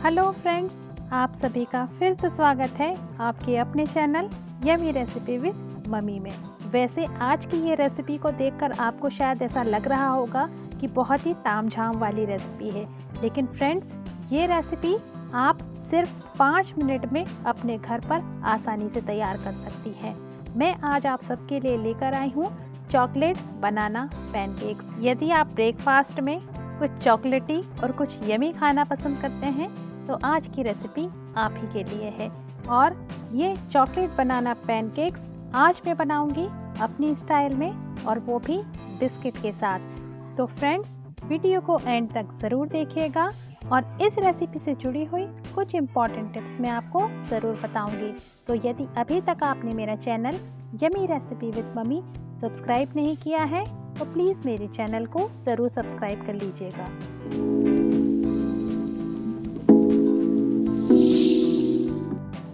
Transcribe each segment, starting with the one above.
Hello friends, आप सभी का फिर से स्वागत है आपके अपने channel yummy recipe with mummy में। वैसे आज की ये रेसिपी को देखकर आपको शायद ऐसा लग रहा होगा कि बहुत ही तामझाम वाली रेसिपी है, लेकिन फ्रेंड्स ये रेसिपी आप सिर्फ 5 मिनट में अपने घर पर आसानी से तैयार कर सकती हैं। मैं आज आप सबके लिए लेकर आई हूँ चॉकलेट बनाना पैनकेक्स। यदि आप ब्रेकफास्ट में कुछ चॉकलेटी और कुछ यमी खाना पसंद करते हैं तो आज की रेसिपी आप ही के लिए है। और ये चॉकलेट बनाना पैनकेक्स आज मैं बनाऊंगी अपनी स्टाइल में, और वो भी बिस्किट के साथ। तो फ्रेंड्स वीडियो को एंड तक ज़रूर देखिएगा और इस रेसिपी से जुड़ी हुई कुछ इम्पॉर्टेंट टिप्स मैं आपको ज़रूर बताऊंगी। तो यदि अभी तक आपने मेरा channel yummy recipe with mummy subscribe नहीं किया है तो प्लीज़ मेरे चैनल को ज़रूर सब्सक्राइब कर लीजिएगा।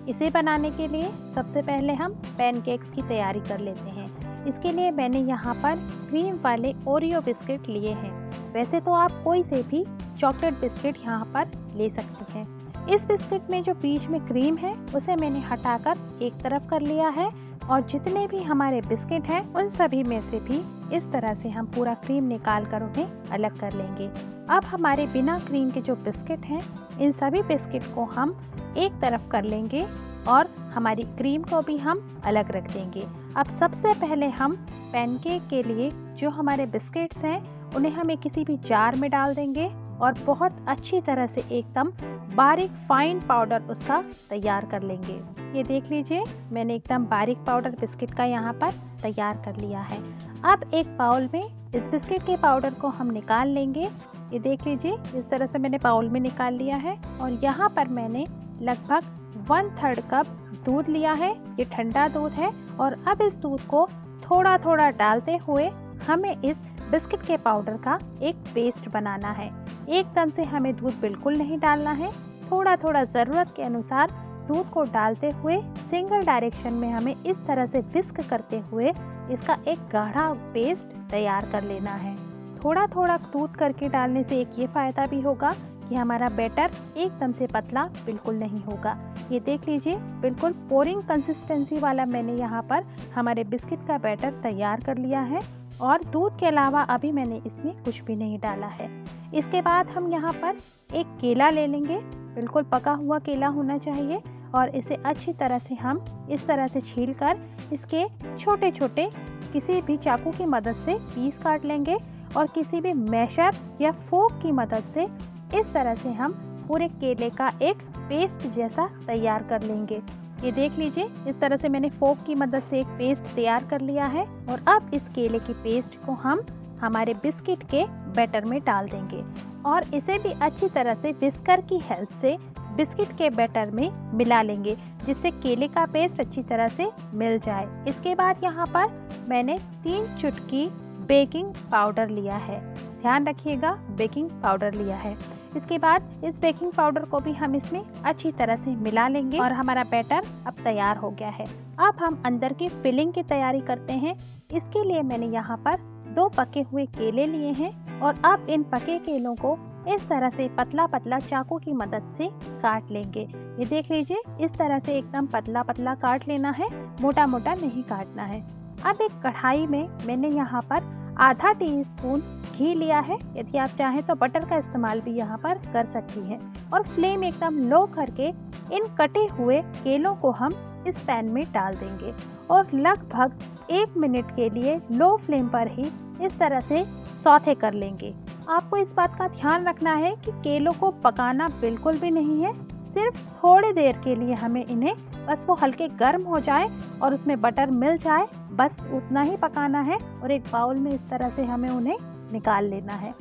इसे बनाने के लिए सबसे पहले हम पैनकेक्स की तैयारी कर लेते हैं। इसके लिए मैंने यहाँ पर क्रीम वाले ओरियो बिस्किट लिए हैं। वैसे तो आप कोई से भी चॉकलेट बिस्किट यहाँ पर ले सकते हैं। इस बिस्किट में जो बीच में क्रीम है उसे मैंने हटाकर एक तरफ कर लिया है, और जितने भी हमारे बिस्किट हैं उन सभी में से भी इस तरह से हम पूरा क्रीम निकाल कर उन्हें अलग कर लेंगे। अब हमारे बिना क्रीम के जो बिस्किट हैं इन सभी बिस्किट को हम एक तरफ कर लेंगे और हमारी क्रीम को भी हम अलग रख देंगे। अब सबसे पहले हम पैनकेक के लिए जो हमारे बिस्किट्स हैं उन्हें हमें किसी भी जार में डाल देंगे और बहुत अच्छी तरह से एकदम बारीक फाइन पाउडर उसका तैयार कर लेंगे। ये देख लीजिए, मैंने एकदम बारीक पाउडर बिस्किट का यहाँ पर तैयार कर लिया है। अब एक बाउल में इस बिस्किट के पाउडर को हम निकाल लेंगे। ये देख लीजिए, इस तरह से मैंने बाउल में निकाल लिया है, और यहाँ पर मैंने लगभग 1/3 कप दूध लिया है। ये ठंडा दूध है, और अब इस दूध को थोड़ा थोड़ा डालते हुए हमें इस बिस्किट के पाउडर का एक पेस्ट बनाना है। एकदम से हमें दूध बिल्कुल नहीं डालना है, थोड़ा थोड़ा ज़रूरत के अनुसार दूध को डालते हुए सिंगल डायरेक्शन में हमें इस तरह से विस्क करते हुए इसका एक गाढ़ा पेस्ट तैयार कर लेना है। थोड़ा थोड़ा दूध करके डालने से एक ये फ़ायदा भी होगा कि हमारा बैटर एकदम से पतला बिल्कुल नहीं होगा। ये देख लीजिए, बिल्कुल पोरिंग कंसिस्टेंसी वाला मैंने यहाँ पर हमारे बिस्किट का बैटर तैयार कर लिया है, और दूध के अलावा अभी मैंने इसमें कुछ भी नहीं डाला है। इसके बाद हम यहाँ पर एक केला ले लेंगे। बिल्कुल पका हुआ केला होना चाहिए, और इसे अच्छी तरह से हम इस तरह से छील कर इसके छोटे छोटे किसी भी चाकू की मदद से पीस काट लेंगे, और किसी भी मैशर या फोक की मदद से इस तरह से हम पूरे केले का एक पेस्ट जैसा तैयार कर लेंगे। ये देख लीजिए, इस तरह से मैंने फोक की मदद से एक पेस्ट तैयार कर लिया है, और अब इस केले की पेस्ट को हम हमारे बिस्किट के बैटर में डाल देंगे, और इसे भी अच्छी तरह से विस्कर की हेल्प से बिस्किट के बैटर में मिला लेंगे, जिससे केले का पेस्ट अच्छी तरह से मिल जाए। इसके बाद यहाँ पर मैंने 3 चुटकी बेकिंग पाउडर लिया है। ध्यान रखिएगा, बेकिंग पाउडर लिया है। इसके बाद इस बेकिंग पाउडर को भी हम इसमें अच्छी तरह से मिला लेंगे, और हमारा बैटर अब तैयार हो गया है। अब हम अंदर की फिलिंग की तैयारी करते हैं। इसके लिए मैंने यहाँ पर 2 पके हुए केले लिए हैं, और अब इन पके केलों को इस तरह से पतला पतला चाकू की मदद से काट लेंगे। ये देख लीजिए, इस तरह से एकदम पतला पतला काट लेना है, मोटा मोटा नहीं काटना है। अब एक कढ़ाई में मैंने यहाँ पर आधा टीस्पून घी लिया है। यदि आप चाहें तो बटर का इस्तेमाल भी यहाँ पर कर सकती हैं, और फ्लेम एकदम लो करके इन कटे हुए केलों को हम इस पैन में डाल देंगे, और लगभग 1 मिनट के लिए लो फ्लेम पर ही इस तरह से सौते कर लेंगे। आपको इस बात का ध्यान रखना है कि केलों को पकाना बिल्कुल भी नहीं है, सिर्फ थोड़ी देर के लिए हमें इन्हें बस वो हल्के गर्म हो जाए और उसमें बटर मिल जाए, बस उतना ही पकाना है। और एक बाउल में इस तरह से हमें उन्हें निकाल लेना है।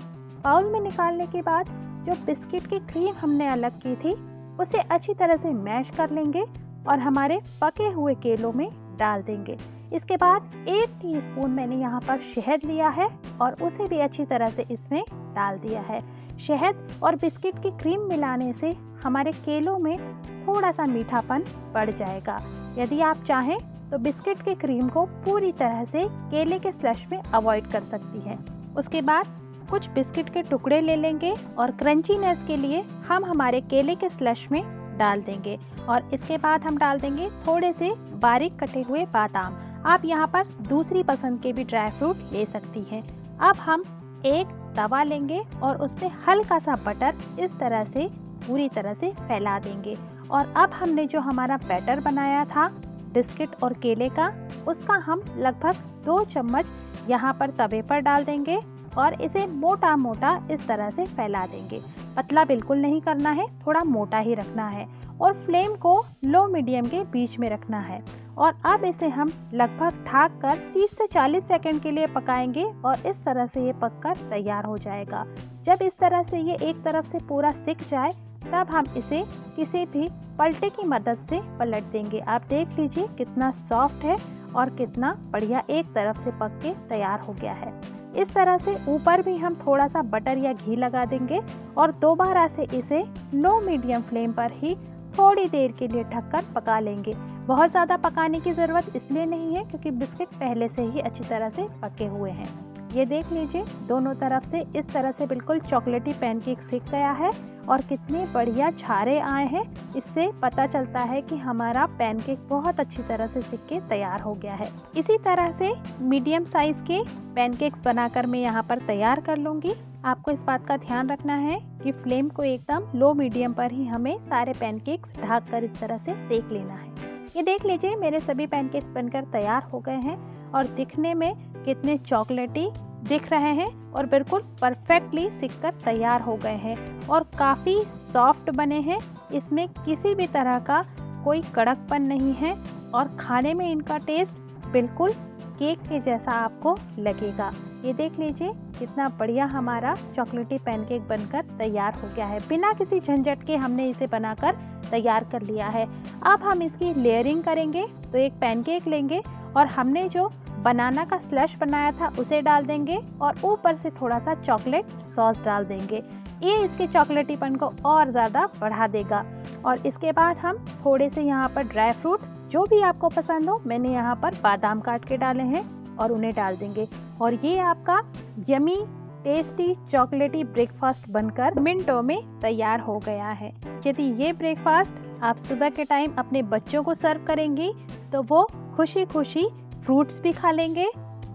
बाउल में निकालने के बाद जो बिस्किट की क्रीम हमने अलग की थी उसे अच्छी तरह से मैश कर लेंगे, और हमारे पके हुए केलों में डाल देंगे। इसके बाद 1 टीस्पून मैंने यहाँ पर शहद लिया है, और उसे भी अच्छी तरह से इसमें डाल दिया है। शहद और बिस्किट की क्रीम मिलाने से हमारे केलों में थोड़ा सा मीठापन बढ़ जाएगा। यदि आप चाहें तो बिस्किट की क्रीम को पूरी तरह से केले के स्लश में अवॉइड कर सकती हैं। उसके बाद कुछ बिस्किट के टुकड़े ले लेंगे और क्रंचीनेस के लिए हम हमारे केले के स्लश में डाल देंगे और इसके बाद हम डाल देंगे थोड़े से बारीक कटे हुए बादाम। आप यहाँ पर दूसरी पसंद के भी ड्राई फ्रूट ले सकती हैं। अब हम एक तवा लेंगे और उसमें हल्का सा बटर इस तरह से पूरी तरह से फैला देंगे और अब हमने जो हमारा बैटर बनाया था बिस्किट और केले का, उसका हम लगभग 2 चम्मच यहाँ पर तवे पर डाल देंगे और इसे मोटा मोटा इस तरह से फैला देंगे। पतला बिल्कुल नहीं करना है, थोड़ा मोटा ही रखना है और फ्लेम को लो मीडियम के बीच में रखना है। और अब इसे हम लगभग ढक कर 30 से 40 सेकंड के लिए पकाएंगे और इस तरह से ये पककर तैयार हो जाएगा। जब इस तरह से ये एक तरफ से पूरा सिक जाए तब हम इसे किसी भी पलटे की मदद से पलट देंगे। आप देख लीजिए कितना सॉफ्ट है और कितना बढ़िया एक तरफ से पक के तैयार हो गया है। इस तरह से ऊपर भी हम थोड़ा सा बटर या घी लगा देंगे और दोबारा से इसे लो मीडियम फ्लेम पर ही थोड़ी देर के लिए ढककर पका लेंगे। बहुत ज़्यादा पकाने की ज़रूरत इसलिए नहीं है क्योंकि बिस्किट पहले से ही अच्छी तरह से पके हुए हैं। ये देख लीजिए दोनों तरफ से इस तरह से बिल्कुल चॉकलेटी पैनकेक सिक गया है और कितने बढ़िया छारे आए हैं। इससे पता चलता है कि हमारा पैनकेक बहुत अच्छी तरह से सिक के तैयार हो गया है। इसी तरह से मीडियम साइज के पैनकेक्स बनाकर मैं यहाँ पर तैयार कर लूँगी। आपको इस बात का ध्यान रखना है कि फ्लेम को एकदम लो मीडियम पर ही हमें सारे पैनकेक्स ढक कर इस तरह से सेक लेना है। ये देख लीजिए मेरे सभी पैनकेक्स बनकर तैयार हो गए हैं और दिखने में कितने चॉकलेटी दिख रहे हैं और बिल्कुल परफेक्टली सिककर तैयार हो गए हैं और काफ़ी सॉफ्ट बने हैं। इसमें किसी भी तरह का कोई कड़कपन नहीं है और खाने में इनका टेस्ट बिल्कुल केक के जैसा आपको लगेगा। ये देख लीजिए कितना बढ़िया हमारा चॉकलेटी पैनकेक बनकर तैयार हो गया है। बिना किसी झंझट के हमने इसे बनाकर तैयार कर लिया है। अब हम इसकी लेयरिंग करेंगे। तो एक पैनकेक लेंगे और हमने जो बनाना का स्लश बनाया था उसे डाल देंगे और ऊपर से थोड़ा सा चॉकलेट सॉस डाल देंगे। ये इसके चॉकलेटीपन को और ज़्यादा बढ़ा देगा। और इसके बाद हम थोड़े से यहाँ पर ड्राई फ्रूट जो भी आपको पसंद हो, मैंने यहाँ पर बादाम काट के डाले हैं और उन्हें डाल देंगे और ये आपका यमी टेस्टी चॉकलेटी ब्रेकफास्ट बनकर मिनटों में तैयार हो गया है। यदि ये ब्रेकफास्ट आप सुबह के टाइम अपने बच्चों को सर्व करेंगी तो वो खुशी खुशी फ्रूट्स भी खा लेंगे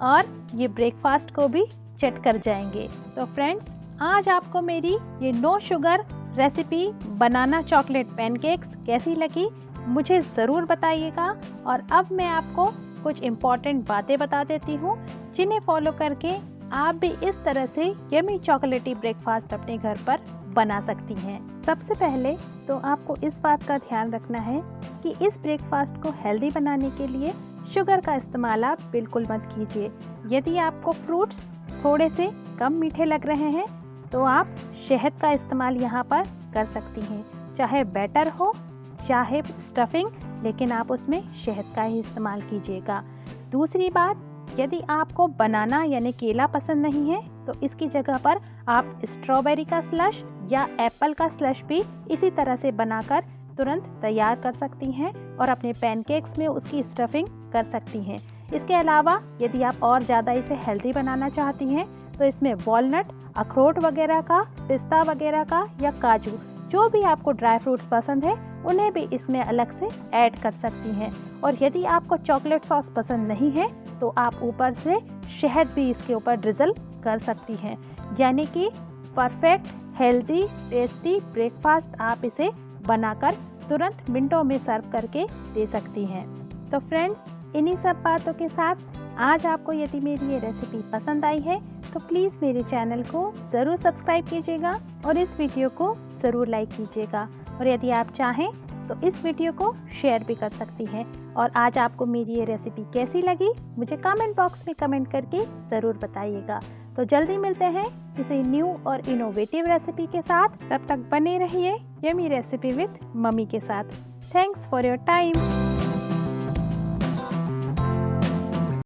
और ये ब्रेकफास्ट को भी चट कर जाएंगे। तो फ्रेंड्स, आज आपको मेरी ये नो शुगर रेसिपी बनाना चॉकलेट पैनकेक्स कैसी लगी मुझे ज़रूर बताइएगा। और अब मैं आपको कुछ इम्पॉर्टेंट बातें बता देती हूँ जिन्हें फॉलो करके आप भी इस तरह से यमी चॉकलेटी ब्रेकफास्ट अपने घर पर बना सकती हैं। सबसे पहले तो आपको इस बात का ध्यान रखना है कि इस ब्रेकफास्ट को हेल्दी बनाने के लिए शुगर का इस्तेमाल आप बिल्कुल मत कीजिए। यदि आपको फ्रूट्स थोड़े से कम मीठे लग रहे हैं तो आप शहद का इस्तेमाल यहाँ पर कर सकती हैं। चाहे बैटर हो चाहे स्टफिंग, लेकिन आप उसमें शहद का ही इस्तेमाल कीजिएगा। दूसरी बात, यदि आपको बनाना यानी केला पसंद नहीं है तो इसकी जगह पर आप स्ट्रॉबेरी का स्लश या एप्पल का स्लश भी इसी तरह से बनाकर तुरंत तैयार कर सकती हैं और अपने पैनकेक्स में उसकी स्टफिंग कर सकती हैं। इसके अलावा यदि आप और ज़्यादा इसे हेल्दी बनाना चाहती हैं तो इसमें वॉलनट, अखरोट वगैरह का, पिस्ता वगैरह का या काजू, जो भी आपको ड्राई फ्रूट्स पसंद है उन्हें भी इसमें अलग से ऐड कर सकती हैं। और यदि आपको चॉकलेट सॉस पसंद नहीं है तो आप ऊपर से शहद भी इसके ऊपर ड्रिजल कर सकती हैं। यानी कि परफेक्ट हेल्दी टेस्टी ब्रेकफास्ट आप इसे बनाकर तुरंत मिनटों में सर्व करके दे सकती हैं। तो फ्रेंड्स, इन्हीं सब बातों के साथ आज आपको यदि मेरी ये रेसिपी पसंद आई है तो प्लीज़ मेरे चैनल को ज़रूर सब्सक्राइब कीजिएगा और इस वीडियो को ज़रूर लाइक कीजिएगा। और यदि आप चाहें तो इस वीडियो को शेयर भी कर सकती हैं। और आज आपको मेरी ये रेसिपी कैसी लगी मुझे कमेंट बॉक्स में कमेंट करके ज़रूर बताइएगा। तो जल्दी मिलते हैं किसी न्यू और इनोवेटिव रेसिपी के साथ। तब तक बने रहिए यमी रेसिपी विद मम्मी के साथ। Thanks for your time.